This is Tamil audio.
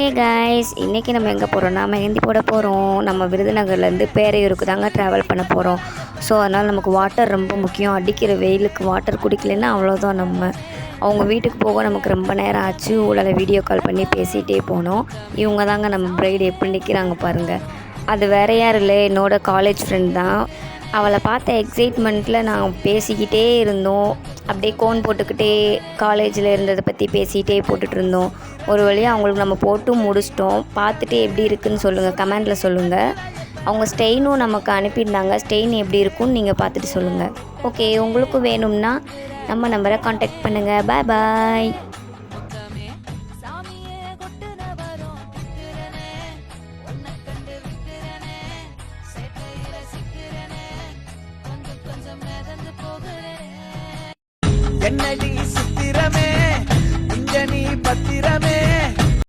ஹே காய்ஸ், இன்றைக்கி நம்ம எங்கே போகிறோன்னா மெஹந்தி போட போகிறோம். நம்ம விருதுநகர்லேருந்து பேரையூருக்கு தாங்க ட்ராவல் பண்ண போகிறோம். ஸோ அதனால் நமக்கு வாட்டர் ரொம்ப முக்கியம். அடிக்கிற வெயிலுக்கு வாட்டர் குடிக்கலைன்னா அவ்வளோதான். அவங்க வீட்டுக்கு போக நமக்கு ரொம்ப நேரம் ஆச்சு. ஊழலை வீடியோ கால் பண்ணி பேசிகிட்டே போனோம். இவங்க தாங்க நம்ம பிரைடு எப்படி நிற்கிறாங்க பாருங்கள். அது வேற யாரும் இல்லை, என்னோடய காலேஜ் ஃப்ரெண்ட் தான். அவளை பார்த்த எக்ஸைட்மெண்ட்டில் நாங்கள் பேசிக்கிட்டே இருந்தோம். அப்படியே கோன் போட்டுக்கிட்டே காலேஜில் இருந்ததை பற்றி பேசிகிட்டே போட்டுட்ருந்தோம். ஒரு வழியாக அவங்களுக்கு நம்ம போட்டும் முடிச்சிட்டோம். பார்த்துட்டு எப்படி இருக்குதுன்னு சொல்லுங்கள், கமெண்டில் சொல்லுங்கள். அவங்க ஸ்டெயினும் நமக்கு அனுப்பியிருந்தாங்க. ஸ்டெயின் எப்படி இருக்குன்னு நீங்கள் பார்த்துட்டு சொல்லுங்கள். ஓகே, உங்களுக்கும் வேணும்னா நம்ம நம்பரை காண்டாக்ட் பண்ணுங்கள். பாய் பாய். என்னடி சித்திரமே இங்க நீ பத்திரமே.